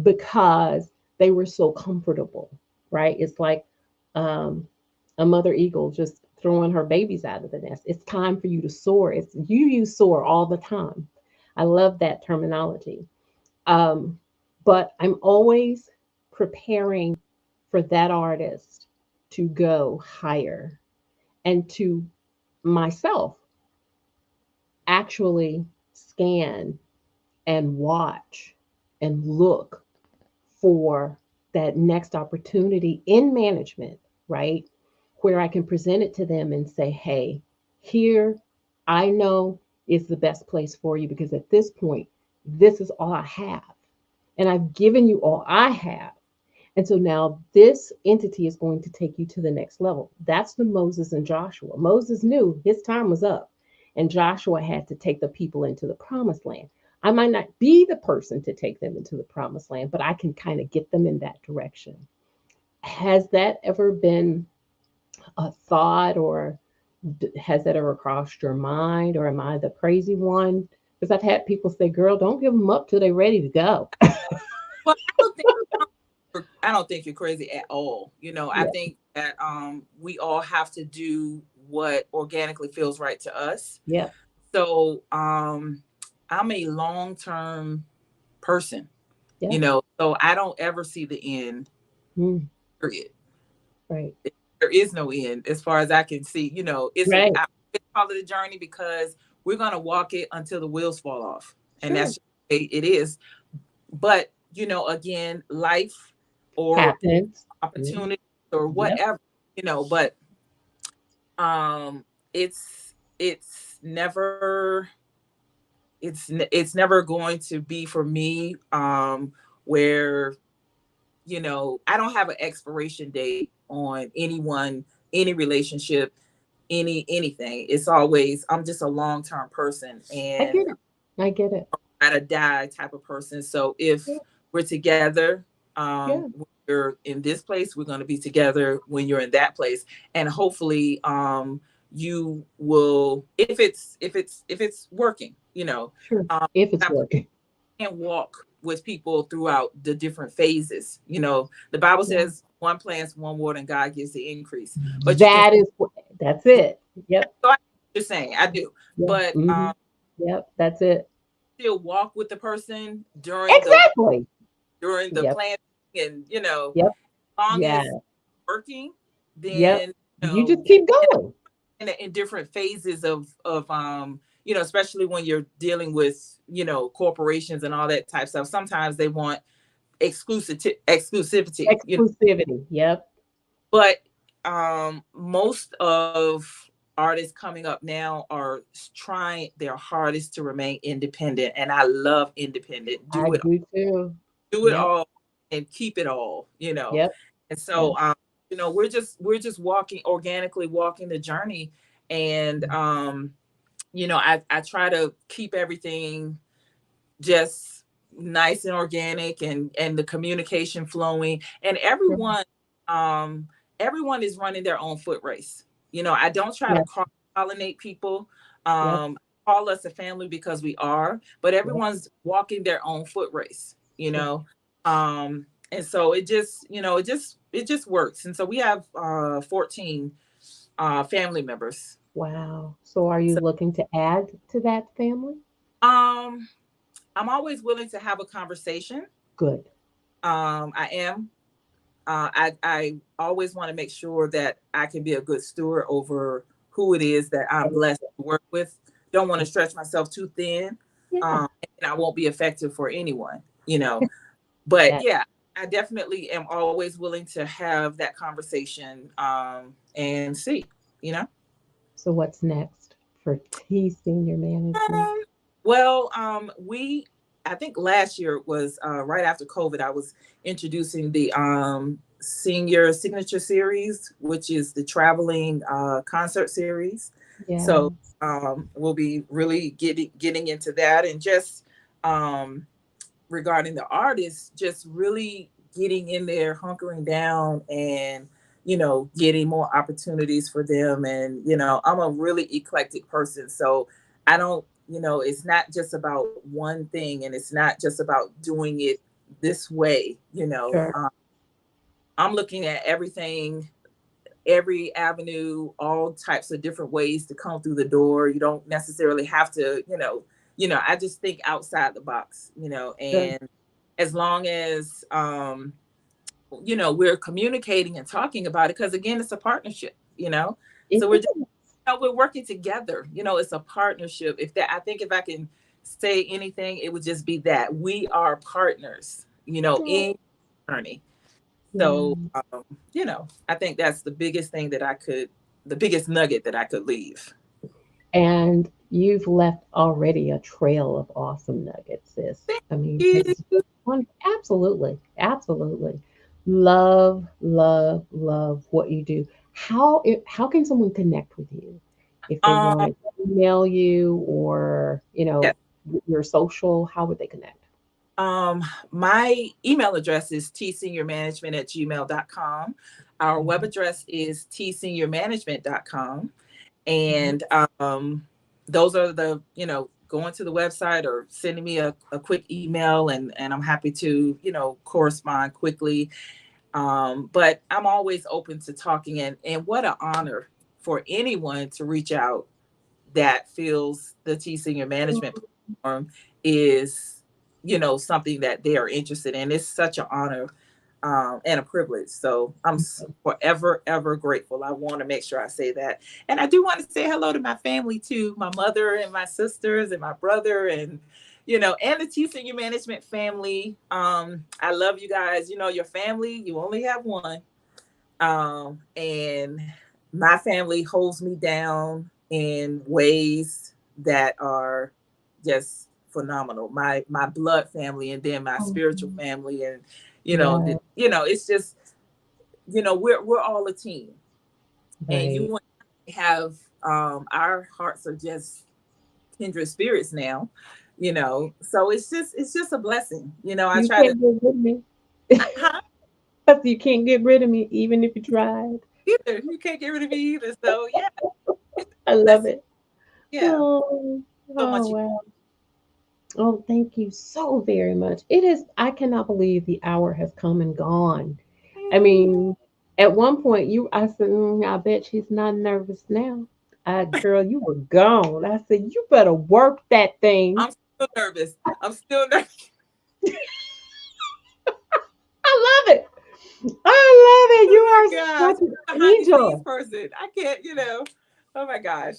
because they were so comfortable, right? It's like um, a mother eagle just throwing her babies out of the nest. It's time for you to soar. It's you use soar all the time. I love that terminology. Um, but I'm always preparing for that artist to go higher and to myself actually scan and watch and look for that next opportunity in management, right? Where I can present it to them and say, hey, here I know is the best place for you because at this point, this is all I have. And I've given you all I have. And so now this entity is going to take you to the next level. That's the Moses and Joshua. Moses knew his time was up, and Joshua had to take the people into the promised land. I might not be the person to take them into the promised land, but I can kind of get them in that direction. Has that ever been a thought, or has that ever crossed your mind, or am I the crazy one? Because I've had people say, girl, don't give them up till they're ready to go. well, I don't think you're crazy at all. I Yeah. think that we all have to do what organically feels right to us. Yeah. So I'm a long-term person, Yeah. so I don't ever see the end, Mm, period. right. There is no end as far as I can see. Right. I call it a journey because we're gonna walk it until the wheels fall off. And Sure. that's just it is. But, again, life or Happens. Mhm. opportunity or Yep. whatever, but um it's never it's never going to be for me, where, I don't have an expiration date on anyone, any relationship, anything. It's always, I'm just a long-term person, I and get it. I get it. at a die type of person. So if Yeah. we're together, Yeah. when you're in this place, we're going to be together when you're in that place. And hopefully, you will, if it's working, Sure. um, If it's I working. can walk with people throughout the different phases. The Bible Yeah. says one plants, one water, and God gives the increase. But you can, That is that's it. Yep. so I, just saying, I do, Yeah. but Yep. That's it. still walk with the person Exactly. during the Yep. planting, and Yep. long Yeah. as working, Yep. then You just get keep going. in different phases of especially when you're dealing with corporations and all that type stuff. Sometimes they want exclusivity, Exclusivity. Yep. but most of artists coming up now are trying their hardest to remain independent, and I love independent. I do too. Do it Yep. all and keep it all, Yep. and Yep. so we're just walking, organically walking the journey. And I try to keep everything just nice and organic, and the communication flowing, and Sure. everyone is running their own foot race. I don't try to Yep. cross pollinate people. Yep. Call us a family because we are, but Yep. everyone's walking their own foot race. Sure. And so it just works. And so we have 14 family members. Wow. So are you So looking to add to that family? um I'm always willing to have a conversation. Good. I am. I always want to make sure that I can be a good steward over who it is that I'm blessed to work with. Don't want to stretch myself too thin, Yeah. and I won't be effective for anyone, But That. yeah, I definitely am always willing to have that conversation, and see, you know. So what's next for T senior management? Um, well, we I think last year was right after COVID. I was introducing the senior signature series, which is the traveling concert series. Yeah. So we'll be really getting into that, and just um, regarding the artists, just really getting in there, hunkering down, and getting more opportunities for them. And I'm a really eclectic person, so I don't, it's not just about one thing, and it's not just about doing it this way. Sure. I'm looking at everything, every avenue, all types of different ways to come through the door. You don't necessarily have to, I just think outside the box, Sure. and as long as we're communicating and talking about it, because again, it's a partnership, It so we're just, is. we're working together. It's a partnership. If that, I think if I can say anything, it would just be that we are partners, Oh, in journey. So, yeah. I think that's the biggest nugget that I could leave. And you've left already a trail of awesome nuggets, sis. I mean, Yeah. it's one absolutely, absolutely. Love, love, love what you do. How can someone connect with you if they Um, wanted to email you or, yes. your social, how would they connect? Um, my email address is tseniormanagement@gmail.com. Our web Mhm. address is tseniormanagement.com. Mhm. And those are going to the website or sending me a quick email, and I'm happy to, correspond quickly. But I'm always open to talking, and what an honor for anyone to reach out that feels the T Senior Management platform is, something that they are interested in. It's such an honor, and a privilege. So I'm forever, ever grateful. I want to make sure I say that. And I do want to say hello to my family too, my mother and my sisters and my brother. And, And the T Senior Management family. I love you guys. Your family, you only have one. And my family holds me down in ways that are just phenomenal. My blood family, and then my Oh, spiritual family, and yeah, it's just we're all a team, and you right. want to have our hearts are just kindred spirits now. So it's just a blessing. I You try to can't get rid of me. huh? You can't get rid of me, even if you tried. Either you can't get rid of me either. So yeah, it's I a love blessing. it. Yeah, Oh, so oh much. wow. Oh, thank you so very much. It is, I cannot believe the hour has come and gone. I mean, at one point I said, I bet she's not nervous now. Girl, you were gone. I said, you better work that thing. I'm still nervous. I'm still nervous. I love it. I love it. You Oh are my gosh, such an behind the scenes angel. person. I can't. Oh my gosh.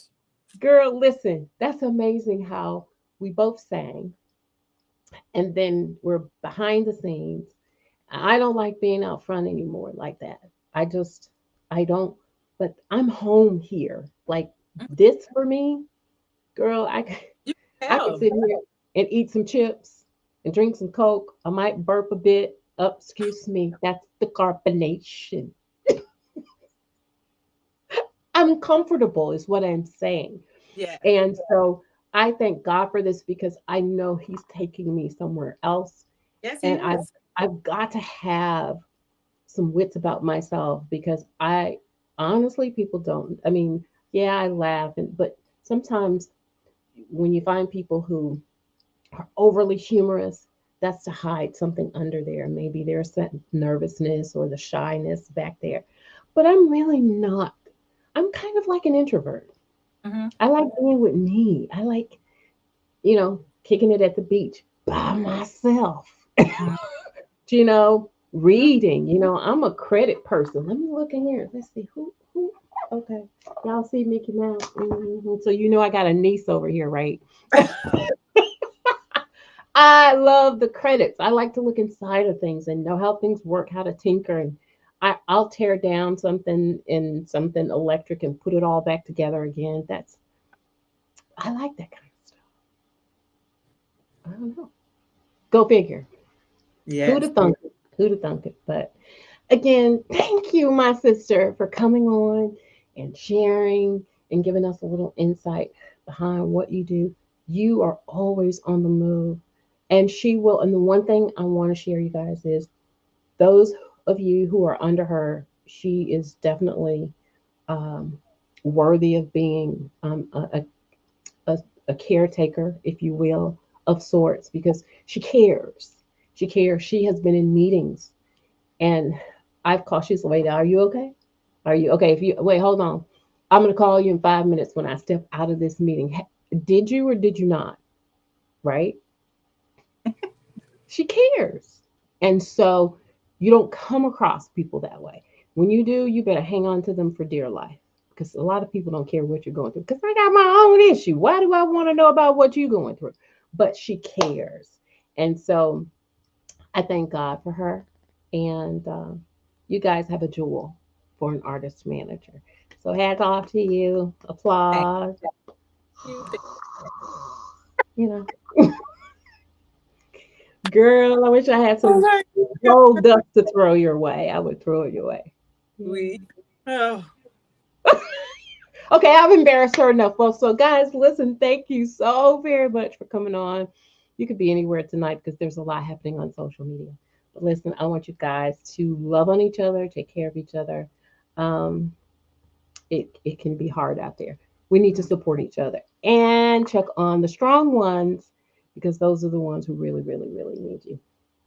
Girl, listen, that's amazing how we both sang and then we're behind the scenes. I don't like being out front anymore like that. I just, I don't, but I'm home here. Like this for me, girl, You I can could tell. sit here and eat some chips and drink some Coke. I might burp a bit. Up, excuse me. That's the carbonation. I'm comfortable, is what I'm saying. Yeah. And so I thank God for this because I know He's taking me somewhere else. Yes, he And is. I've got to have some wits about myself because I honestly, people don't. I mean, yeah, I laugh, but sometimes when you find people who are overly humorous, that's to hide something under there. Maybe there's that nervousness or the shyness back there. But I'm really not. I'm kind of like an introvert. Hmm. I like being with me. I like, kicking it at the beach by myself. Reading. I'm a credit person. Let me look in here. Let's see who. Okay, y'all see Mickey Mouse. So I got a niece over here, right? I love the credits. I like to look inside of things and know how things work, how to tinker, and I'll tear down something in something electric and put it all back together again. I like that kind of stuff. I don't know. Go figure. Who'd Yes. have thunk it? Who'd have thunk it? But again, thank you, my sister, for coming on and sharing and giving us a little insight behind what you do. You are always on the move. And she will. And the one thing I want to share, you guys, is those of you who are under her, she is definitely um, worthy of being a, a caretaker, if you will, of sorts, because she cares. She cares. She has been in meetings and I've called. She's like, wait, are you okay? Are you okay? If you wait, hold on. I'm gonna call you in 5 minutes when I step out of this meeting. Did you or did you not? Right? She cares. And so you don't come across people that way. When you do, you better hang on to them for dear life. Because a lot of people don't care what you're going through. Because I got my own issue. Why do I want to know about what you're going through? But she cares. And so I thank God for her. And you guys have a jewel for an artist manager. So hats off to you. Thank Applause. you. You know, girl, I wish I had Oh some my gold dust to throw your way. I would throw it your way. we. Oh, Okay, I've embarrassed her enough, folks. So, guys, listen, thank you so very much for coming on. You could be anywhere tonight because there's a lot happening on social media. But listen, I want you guys to love on each other, take care of each other. Um, it can be hard out there. We need to support each other and check on the strong ones because those are the ones who really, really, really need you.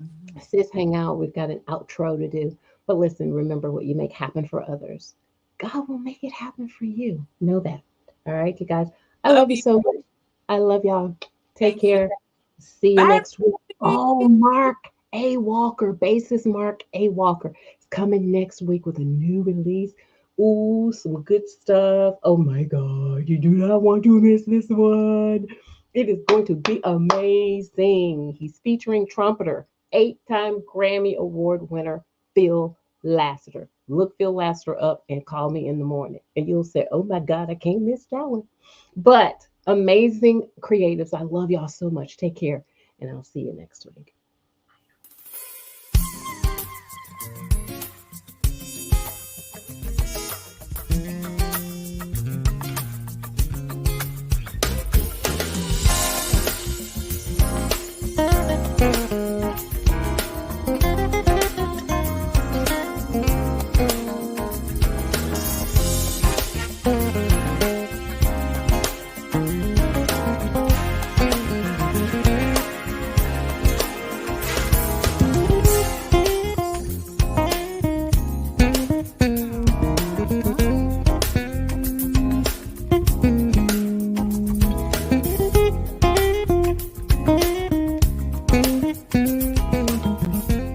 mhm. Sis, hang out. We've got an outro to do. But listen, remember what you make happen for others. God will make it happen for you. Know that. All right, you guys. I Love love you you. so much. I love y'all. Take Thank you. care. See you Bye. next week. Oh, Mark A. Walker, bassist Mark A. Walker is coming next week with a new release. Ooh, some good stuff. Oh my God. You do not want to miss this one. It is going to be amazing. He's featuring trumpeter, 8-time Grammy Award winner Phil Lassiter. Look Phil Lassiter up and call me in the morning, and you'll say, "Oh my God, I can't miss that one." But amazing creatives, I love y'all so much. Take care, and I'll see you next week.